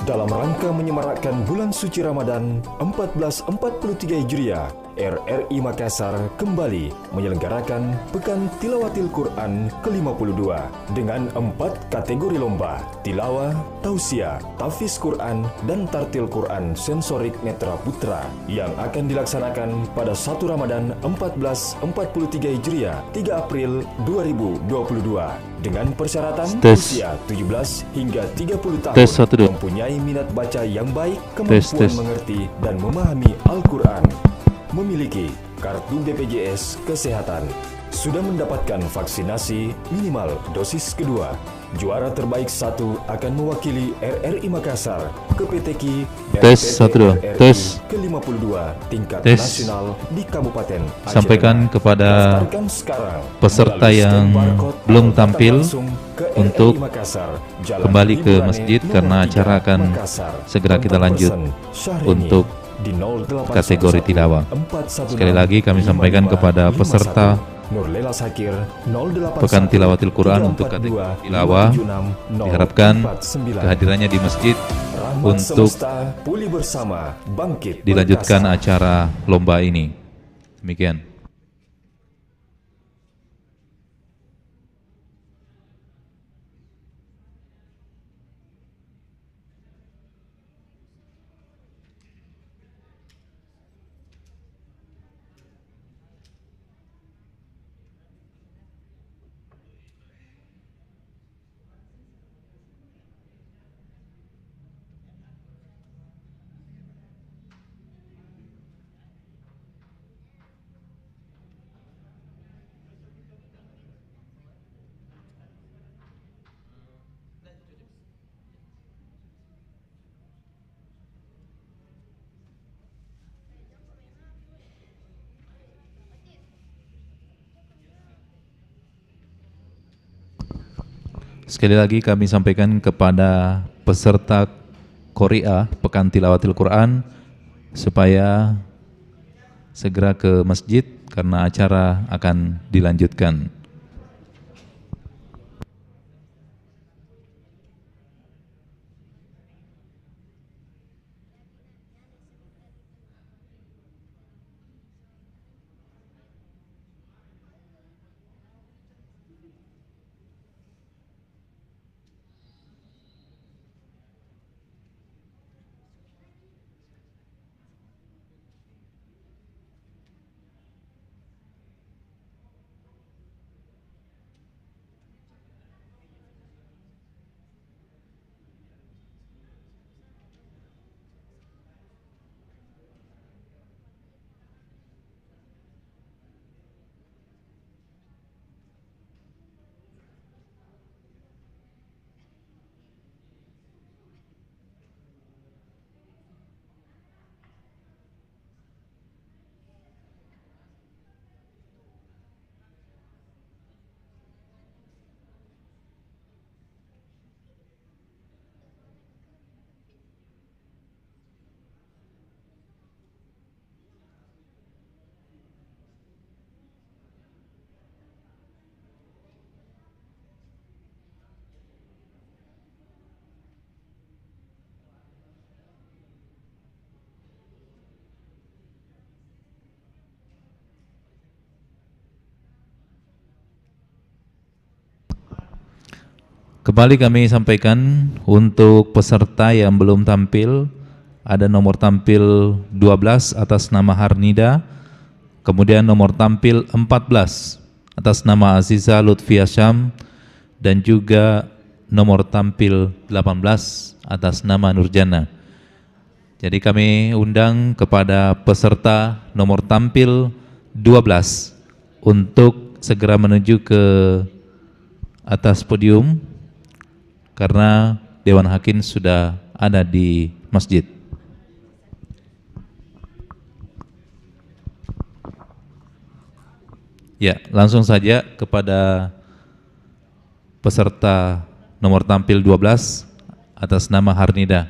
Dalam rangka menyemarakkan bulan suci Ramadan 1443 Hijriah, RRI Makassar kembali menyelenggarakan Pekan Tilawatil Quran ke-52 dengan 4 kategori lomba: tilawah, tausiah, tahfiz Quran, dan tartil Quran sensorik netra putra yang akan dilaksanakan pada 1 Ramadan 1443 Hijriah 3 April 2022 dengan persyaratan usia 17 hingga 30 tahun, mempunyai minat baca yang baik, kemampuan mengerti dan memahami Al-Quran, memiliki kartu BPJS Kesehatan, sudah mendapatkan vaksinasi minimal dosis kedua. Juara terbaik 1 akan mewakili RRI Makassar ke PTQ dan RRI ke-52 tingkat nasional di Kabupaten Aceh. Sampaikan kepada peserta yang belum tampil untuk kembali ke masjid karena acara akan segera kita lanjut untuk kategori tilawah. Sekali lagi kami sampaikan kepada peserta Pekan Tilawatil Quran untuk kategori tilawah, diharapkan kehadirannya di masjid untuk dilanjutkan acara lomba ini. Demikian. Sekali lagi kami sampaikan kepada peserta Korea Pekan Tilawatil Quran supaya segera ke masjid karena acara akan dilanjutkan. Kembali kami sampaikan untuk peserta yang belum tampil, ada nomor tampil 12 atas nama Harnida, kemudian nomor tampil 14 atas nama Aziza Lutfi Syam, dan juga nomor tampil 18 atas nama Nurjana. Jadi kami undang kepada peserta nomor tampil 12 untuk segera menuju ke atas podium karena Dewan Hakim sudah ada di masjid. Ya, langsung saja kepada peserta nomor tampil 12 atas nama Harnida.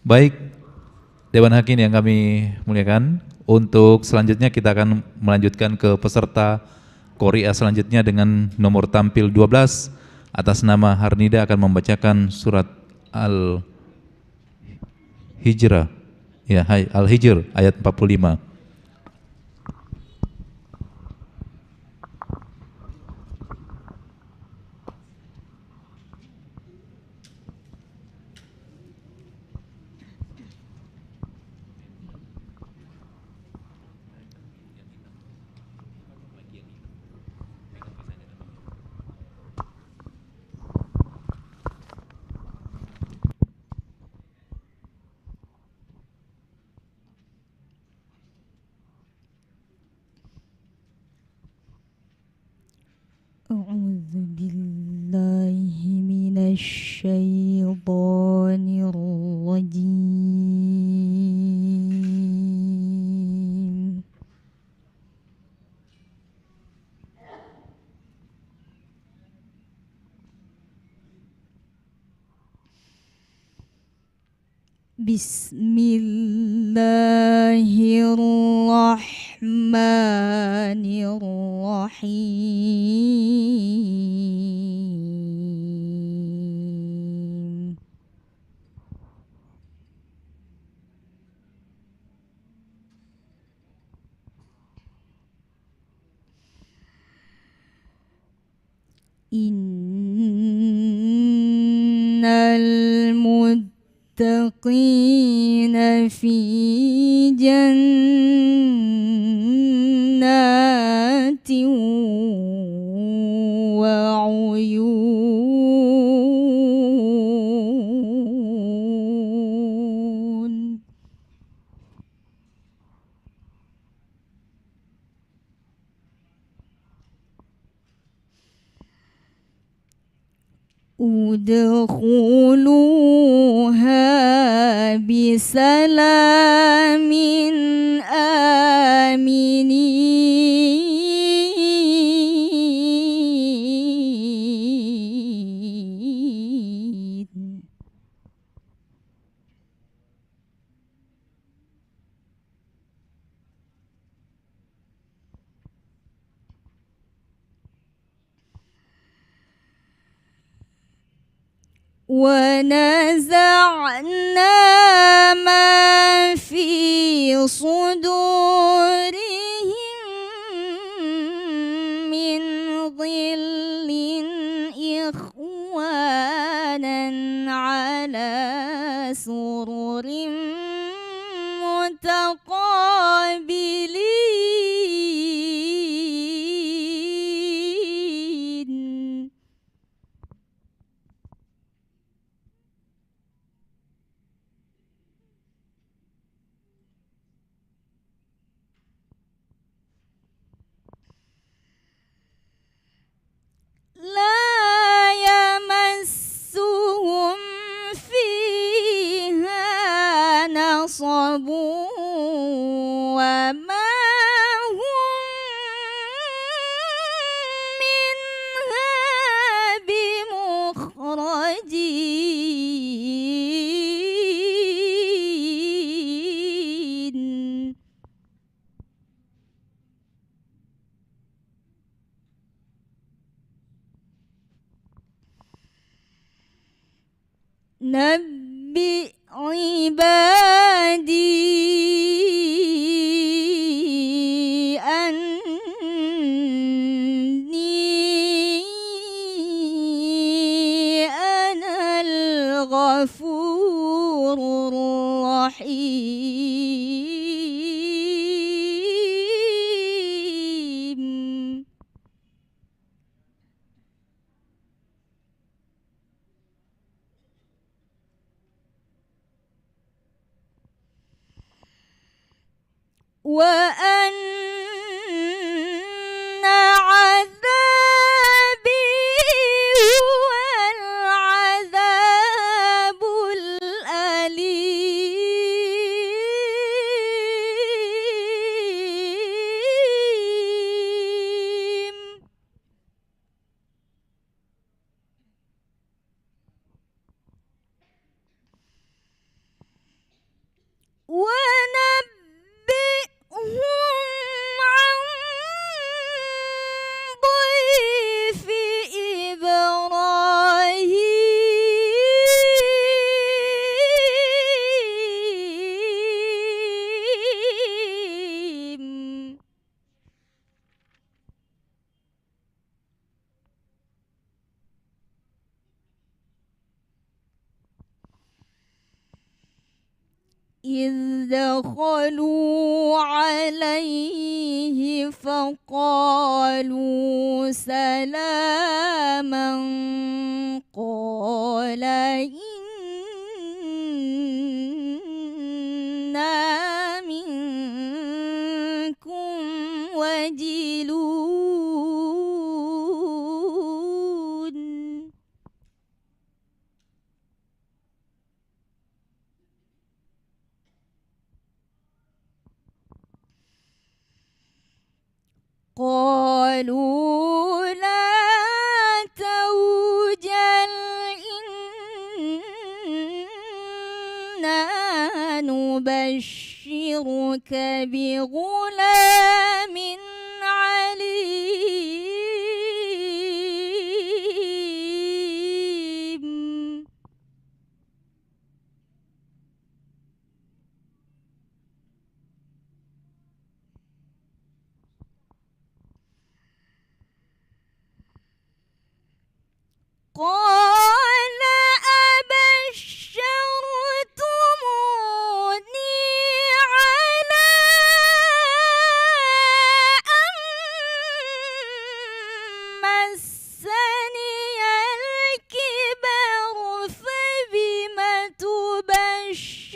Baik, Dewan Hakim yang kami muliakan, untuk selanjutnya kita akan melanjutkan ke peserta Korea selanjutnya dengan nomor tampil 12 atas nama Harnida akan membacakan surat Al-Hijrah, ya, Al-Hijr ayat 45. أعوذ بالله من الشيطان الرجيم بسم الله الرحمن الرحيم إن المتقين في جنات وعيون ادخلوها بسلام آمنين ونزعنا ما في صدورهم من ظل إخوانا على سرر متقابلين لا يمسهم فيها نصب وما هم منها بمخرجين نبئ عبادي أني أنا الغفور الرحيم وأن عذابي هو العذاب الأليم إذ دخلوا عليه فقالوا سلاما قال إنا منكم وجلون قالوا لا توجل إنا نبشرك بغلام عليم قال أبشرتموني على أن مسني الكبر فبم تبشرون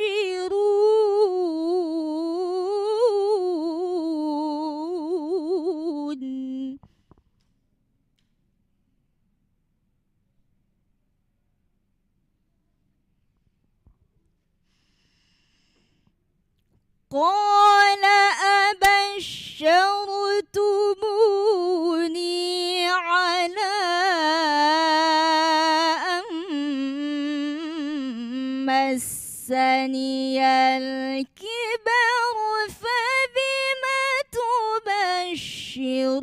قال أبشرتموني على أن مسني الكبر فبم تبشرون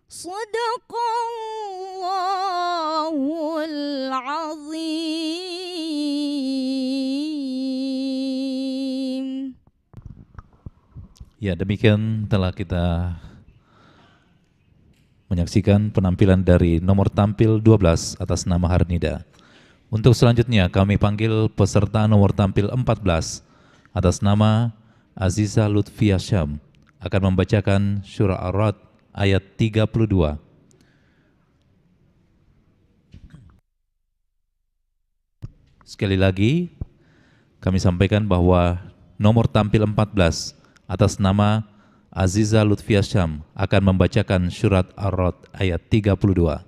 صدق الله العظيم. Ya, demikian telah kita menyaksikan penampilan dari nomor tampil 12 atas nama Harnida. Untuk selanjutnya kami panggil peserta nomor tampil 14 atas nama Aziza Lutfia Syam akan membacakan surah Ar-Ra'd ayat 32. Sekali lagi kami sampaikan bahwa nomor tampil 14 atas nama Aziza Lutfia Syam akan membacakan surat Ar-Ra'd ayat 32.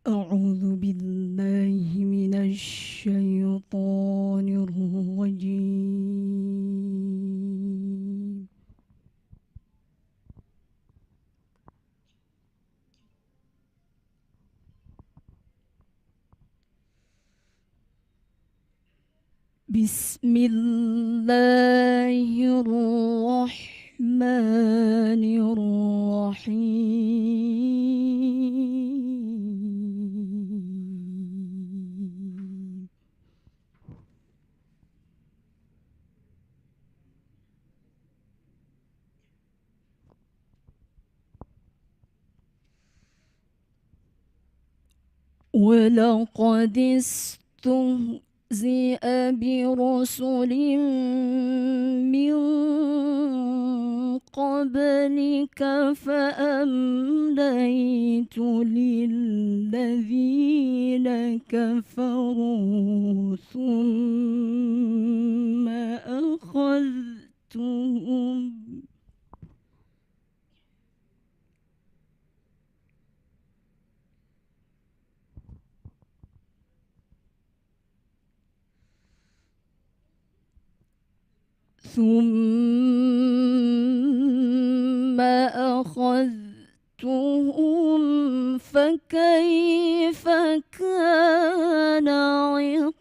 أعوذ بالله من الشيطان الرجيم. بسم الله الرحمن الرحيم. ولقد استهزئ برسل من قبلك فأمليت للذين كفروا ثم أخذتهم ثم أخذتهم فكيف كان عقاب.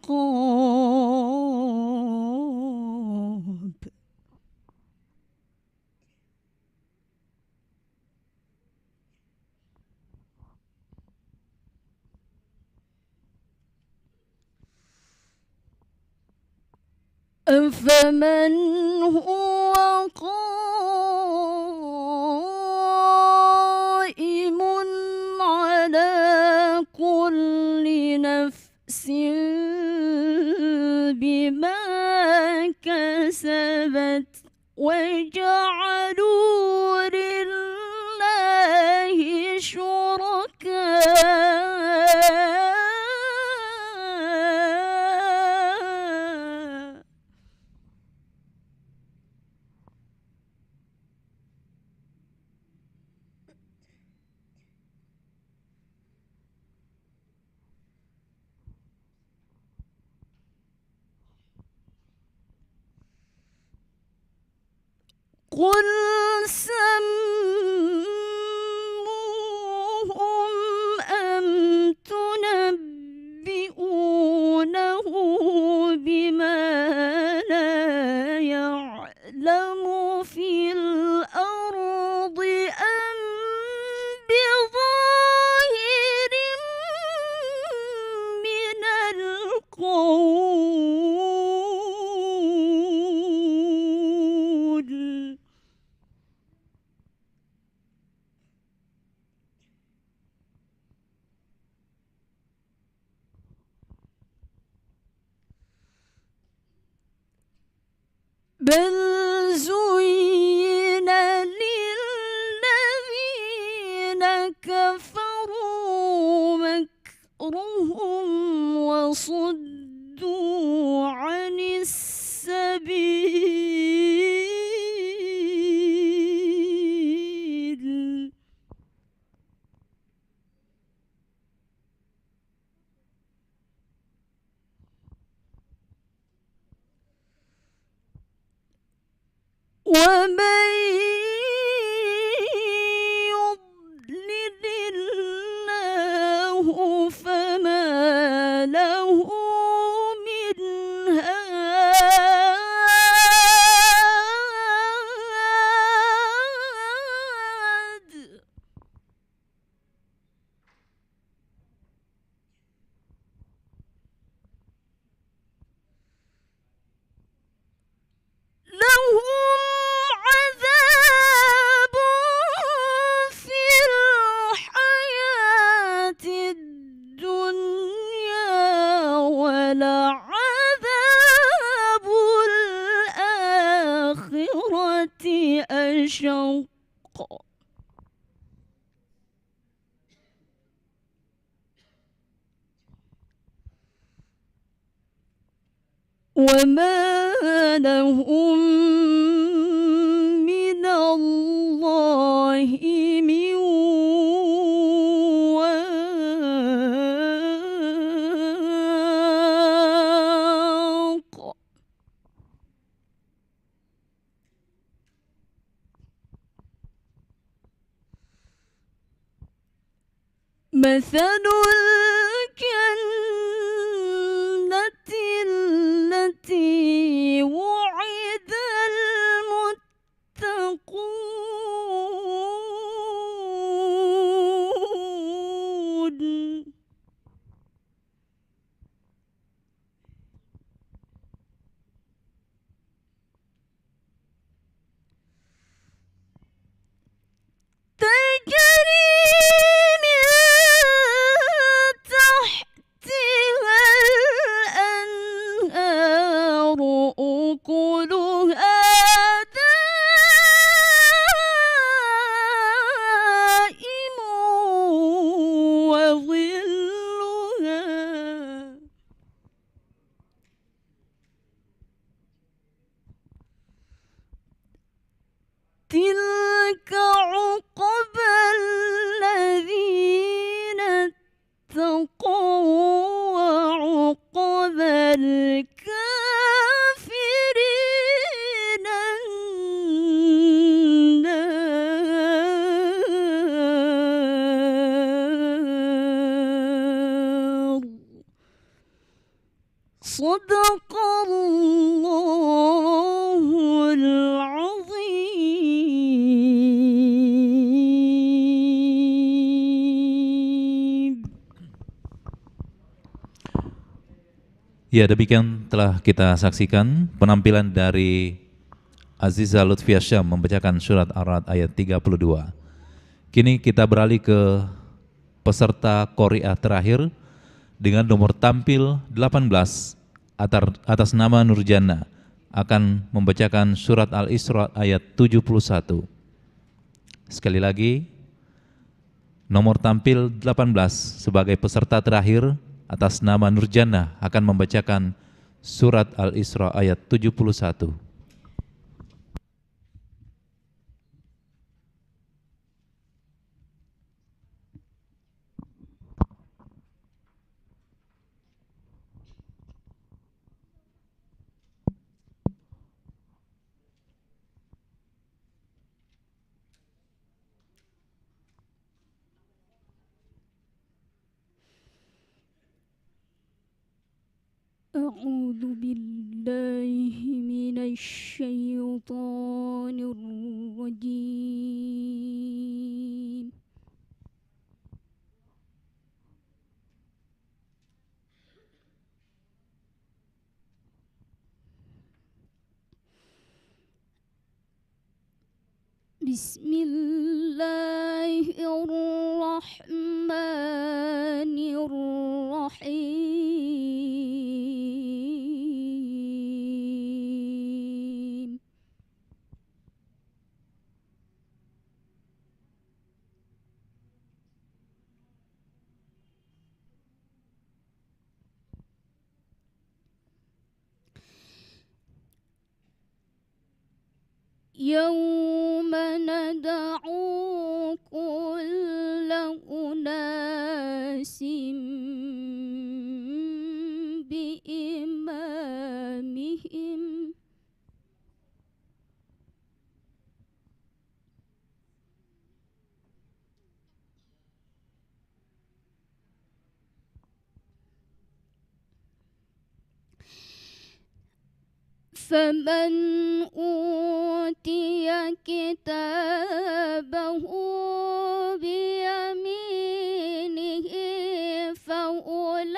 أفمن هو قائم على كل نفس بما كسبت وجعلوا لله شركاء. قل سموهم أم تنبئونه بما لا يعلم في الأرض أم بظاهر من القول. بل زين للذين كفروا مكرهم وصدوا عن السبيل. ومن يضلل الله فما له من هاد. لهم عذاب في الحياة الدنيا ولعذاب الآخرة أشق. وما لهم من الله من واق. مثل الجنة التي وعد المتقون تجري من تحتها الأنهار أكلها دائم وظلها. تلك عقبى الذين اتقوا وعقبى الكافرين صدق الله العظيم. Ya, demikian telah kita saksikan penampilan dari Aziza Lutfia Syam membacakan surat Ar-Ra'd ayat 32. Kini kita beralih ke peserta Qori'ah terakhir dengan nomor tampil 18 atas nama Nurjana akan membacakan surat Al-Isra ayat 71. Sekali lagi, nomor tampil 18 sebagai peserta terakhir atas nama Nurjana akan membacakan surat Al-Isra ayat 71. أعوذ بالله من الشيطان الرجيم. بسم الله الرحمن الرحيم. يوم ندعو كل أناس بإمامهم فمن أوتي كتابه بيمينه فأولئك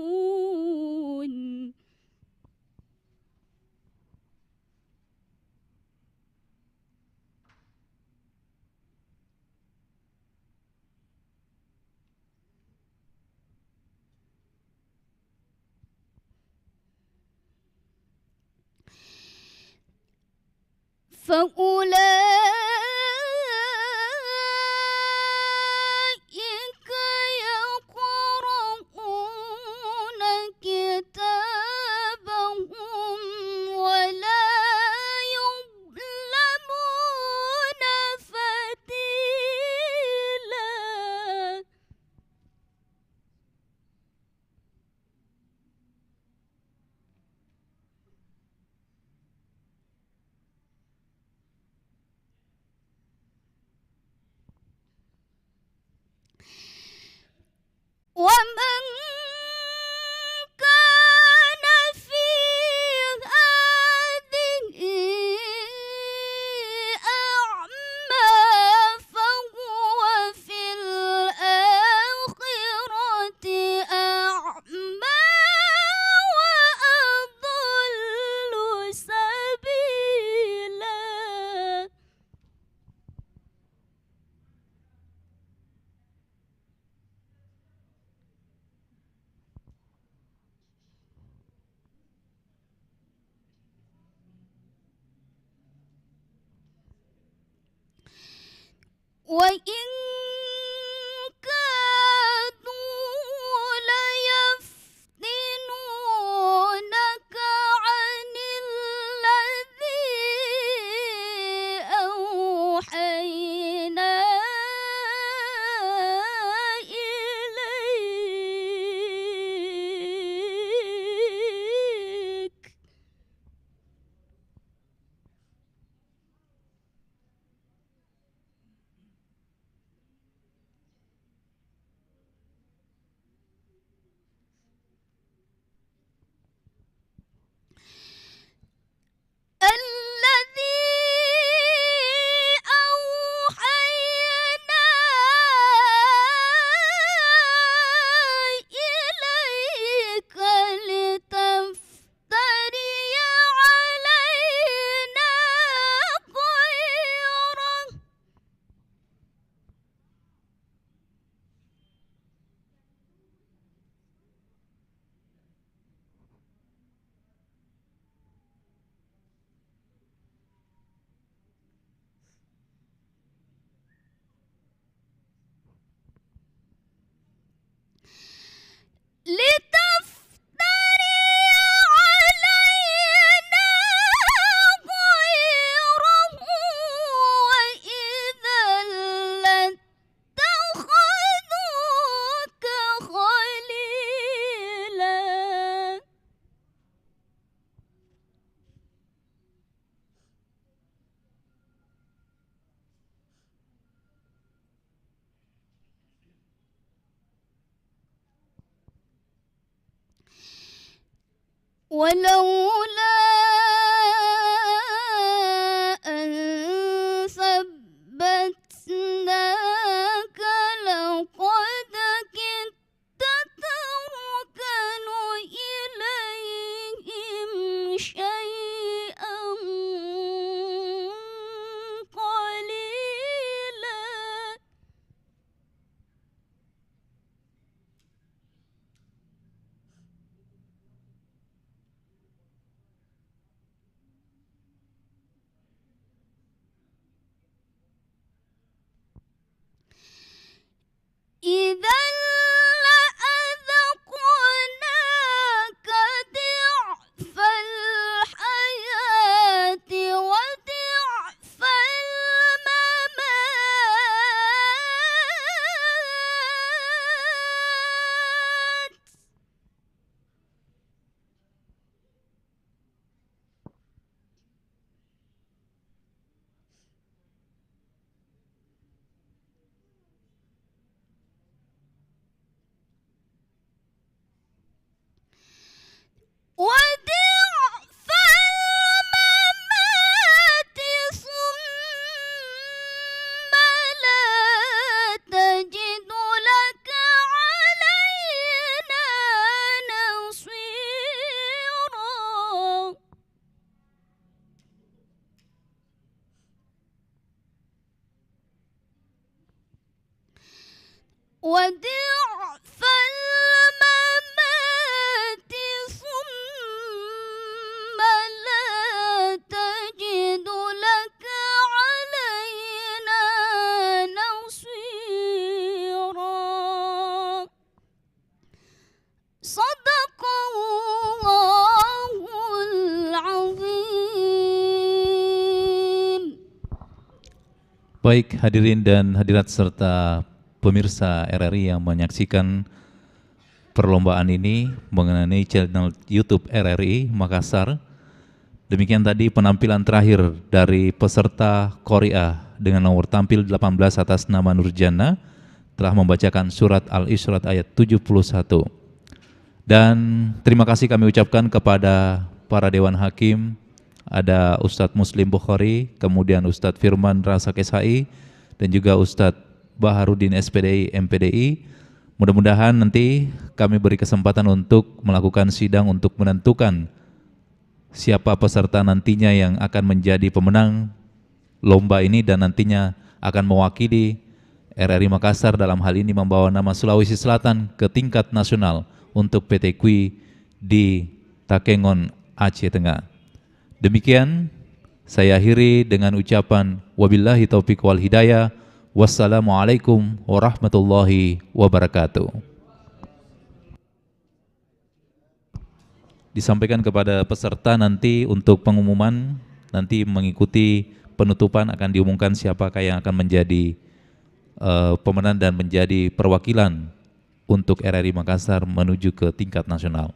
يقرؤون فأولئك يقرؤون كتابهم ولا يظلمون فتيلا. ومن كان في هذه أعمى فهو في الآخرة أعمى وأضل سبيلا. وإن كادوا ليفتنونك عن الذي أوحينا إليك ولولا أن ثبتناك لقد كدت تركن إليهم شيئا قليلا. إذا لأذقناك ضعف الحياة وضعف الممات. وضعف الممات ثم لا تجد لك علينا نصيرا. وضعف الممات ثم لا تجد لك علينا نصيرا. صدق الله العظيم. Baik hadirin dan hadirat serta pemirsa RRI yang menyaksikan perlombaan ini mengenai channel YouTube RRI Makassar. Demikian tadi penampilan terakhir dari peserta Qari'ah dengan nomor tampil 18 atas nama Nurjana telah membacakan surat Al-Isra ayat 71. Dan terima kasih kami ucapkan kepada para Dewan Hakim, ada Ustadz Muslim Bukhari, kemudian Ustadz Firman Rasa Kesai, dan juga Ustadz Baharudin SPDI MPDI. Mudah-mudahan nanti kami beri kesempatan untuk melakukan sidang untuk menentukan siapa peserta nantinya yang akan menjadi pemenang lomba ini dan nantinya akan mewakili RRI Makassar dalam hal ini membawa nama Sulawesi Selatan ke tingkat nasional untuk PT Kui di Takengon, Aceh Tengah. Demikian saya akhiri dengan ucapan wabillahi taufiq wal hidayah. Wassalamualaikum warahmatullahi wabarakatuh. Disampaikan kepada peserta nanti untuk pengumuman, nanti mengikuti penutupan akan diumumkan siapakah yang akan menjadi pemenang dan menjadi perwakilan untuk RRI Makassar menuju ke tingkat nasional.